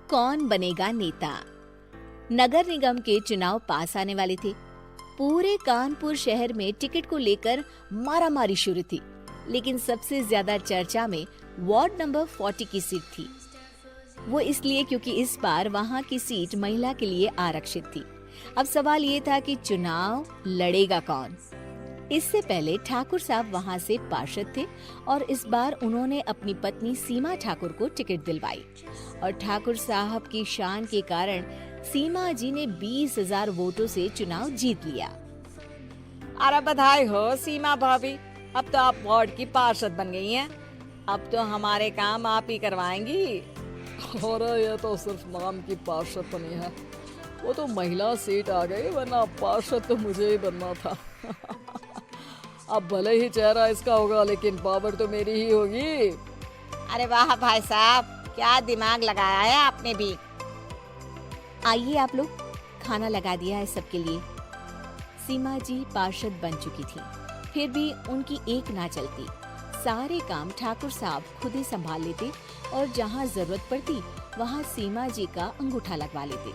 कौन बनेगा नेता। नगर निगम के चुनाव पास आने वाले थे। पूरे कानपुर शहर में टिकट को लेकर मारामारी शुरू थी, लेकिन सबसे ज्यादा चर्चा में वार्ड नंबर 40 की सीट थी। वो इसलिए क्योंकि इस बार वहां की सीट महिला के लिए आरक्षित थी। अब सवाल ये था कि चुनाव लड़ेगा कौन। इससे पहले ठाकुर साहब वहां से पार्षद थे और इस बार उन्होंने अपनी पत्नी सीमा ठाकुर को टिकट दिलवाई और ठाकुर साहब की शान के कारण सीमा जी ने 20,000 वोटों से चुनाव जीत लिया। अरे बधाई हो सीमा भाभी, अब तो आप वार्ड की पार्षद बन गई हैं। अब तो हमारे काम आप ही करवाएंगी। अरे ये तो सिर्फ नाम की पार्षद बनी है, वो तो महिला सीट आ गई, वरना पार्षद तो मुझे ही बनना था। अब भले ही चेहरा इसका होगा, लेकिन पावर तो मेरी ही होगी। अरे वाह भाई साहब, क्या दिमाग लगाया है आपने भी। आइए आप लोग, खाना लगा दिया है सबके लिए। सीमा जी पार्षद बन चुकी थी, फिर भी उनकी एक ना चलती। सारे काम ठाकुर साहब खुद ही संभाल लेते और जहाँ जरूरत पड़ती वहाँ सीमा जी का अंगूठा लगवा लेते।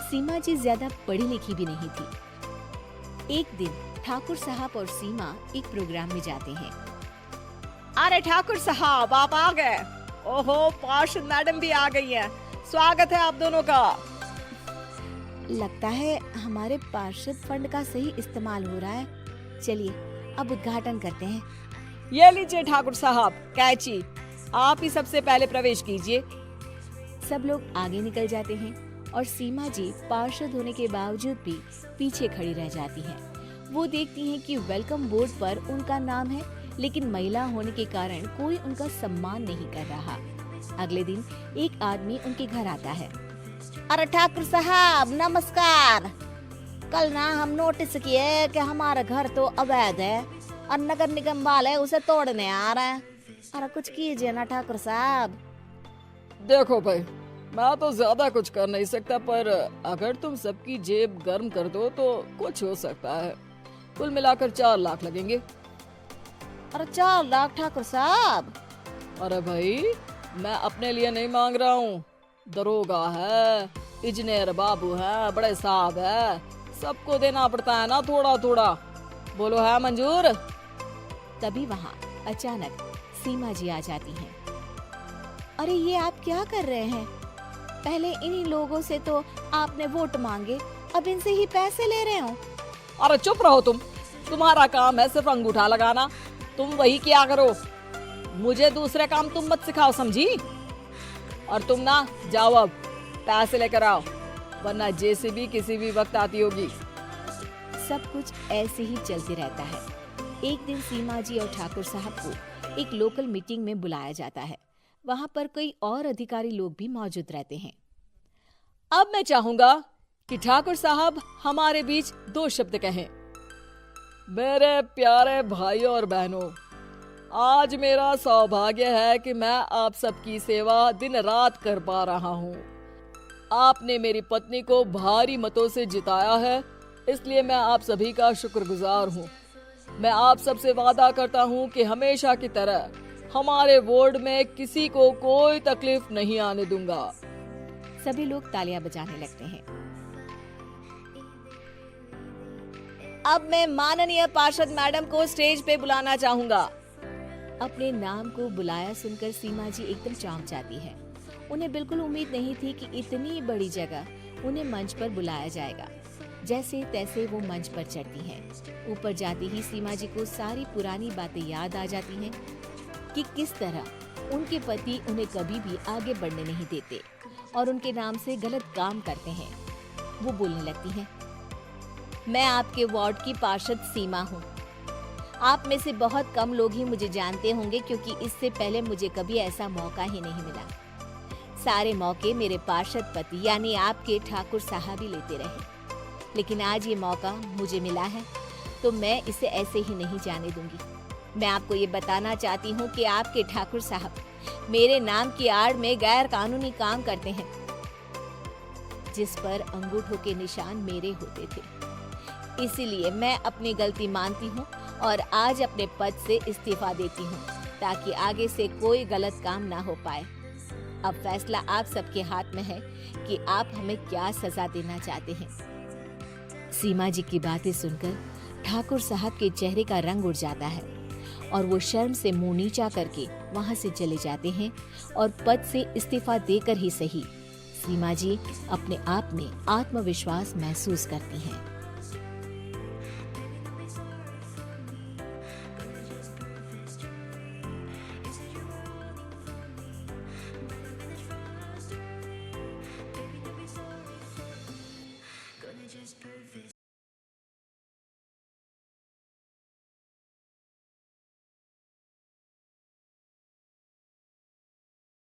सीमा जी ज्यादा पढ़ी लिखी भी नहीं थी। एक दिन ठाकुर साहब और सीमा एक प्रोग्राम में जाते हैं। अरे ठाकुर साहब आप आ गए। ओहो, पार्षद मैडम भी आ गई है। स्वागत है आप दोनों का। लगता है हमारे पार्षद फंड का सही इस्तेमाल हो रहा है। चलिए अब उद्घाटन करते हैं। ये लीजिए ठाकुर साहब कैची, आप ही सबसे पहले प्रवेश कीजिए। सब लोग आगे निकल जाते हैं और सीमा जी पार्षद होने के बावजूद भी पीछे खड़ी रह जाती हैं। वो देखती हैं कि वेलकम बोर्ड पर उनका नाम है, लेकिन महिला होने के कारण कोई उनका सम्मान नहीं कर रहा। अगले दिन एक आदमी उनके घर आता है। अरे ठाकुर साहब नमस्कार। कल ना हम नोटिस किए कि हमारा घर तो अवैध है और नगर निगम वाले उसे तोड़ने आ रहे हैं। अरे कुछ कीजिए ना ठाकुर साहब। देखो भाई, मैं तो ज्यादा कुछ कर नहीं सकता, पर अगर तुम सबकी जेब गर्म कर दो तो कुछ हो सकता है। कुल मिलाकर 4 लाख लगेंगे। अरे 4 लाख ठाकुर साहब? अरे भाई, मैं अपने लिए नहीं मांग रहा हूँ। दरोगा है, इंजीनियर बाबू है, बड़े साहब है, सबको देना पड़ता है ना थोड़ा थोड़ा। बोलो है मंजूर? तभी वहाँ अचानक सीमा जी आ जाती हैं। अरे ये आप क्या कर रहे हैं? पहले इन्हीं लोगों से तो आपने वोट मांगे, अब इनसे ही पैसे ले रहे हो। अरे चुप रहो तुम, तुम्हारा काम है सिर्फ अंगूठा लगाना, तुम वही किया करो। मुझे दूसरे काम तुम मत सिखाओ, समझी? और तुम ना जाओ, अब पैसे लेकर आओ, वरना जेसीबी किसी भी वक्त आती होगी। सब कुछ ऐसे ही चलते रहता है। एक दिन सीमा जी और ठाकुर साहब को एक लोकल मीटिंग में बुलाया जाता है। वहाँ पर कई और अधिकारी लोग भी मौजूद रहते हैं। अब मैं चाहूंगा कि ठाकुर साहब हमारे बीच 2 शब्द कहें। मेरे प्यारे भाइयों और बहनों, आज मेरा सौभाग्य है कि मैं आप सबकी सेवा दिन रात कर पा रहा हूँ। आपने मेरी पत्नी को भारी मतों से जिताया है, इसलिए मैं आप सभी का शुक्रगुजार हूँ। मैं आप सबसे वादा करता हूँ कि हमेशा की तरह हमारे वार्ड में किसी को कोई तकलीफ नहीं आने दूंगा। सभी लोग तालियां बजाने लगते हैं। अब मैं माननीय पार्षद मैडम को स्टेज पे बुलाना चाहूंगा। अपने नाम को बुलाया सुनकर सीमा जी एकदम चौंक जाती है। उन्हें बिल्कुल उम्मीद नहीं थी कि इतनी बड़ी जगह उन्हें मंच पर बुलाया जाएगा। जैसे तैसे वो मंच पर चढ़ती हैं। ऊपर जाती ही सीमा जी को सारी पुरानी बातें याद आ जाती हैं कि किस तरह उनके पति उन्हें कभी भी आगे बढ़ने नहीं देते और उनके नाम से गलत काम करते हैं। वो बोलने लगती हैं, मैं आपके वार्ड की पार्षद सीमा हूँ। आप में से बहुत कम लोग ही मुझे जानते होंगे, क्योंकि इससे पहले मुझे कभी ऐसा मौका ही नहीं मिला। सारे मौके मेरे पार्षद पति यानी आपके ठाकुर साहब ही लेते रहे, लेकिन आज ये मौका मुझे मिला है तो मैं इसे ऐसे ही नहीं जाने दूंगी। मैं आपको ये बताना चाहती हूँ कि आपके ठाकुर साहब मेरे नाम की आड़ में गैर कानूनी काम करते हैं, जिस पर अंगूठों के निशान मेरे होते थे। इसीलिए मैं अपनी गलती मानती हूँ और आज अपने पद से इस्तीफा देती हूँ, ताकि आगे से कोई गलत काम ना हो पाए। अब फैसला आप सबके हाथ में है कि आप हमें क्या सजा देना चाहते हैं। सीमा जी की बातें सुनकर ठाकुर साहब के चेहरे का रंग उड़ जाता है और वो शर्म से मुंह नीचा करके वहां से चले जाते हैं और पद से इस्तीफा देकर ही सही सीमा जी अपने आप में आत्मविश्वास महसूस करती हैं।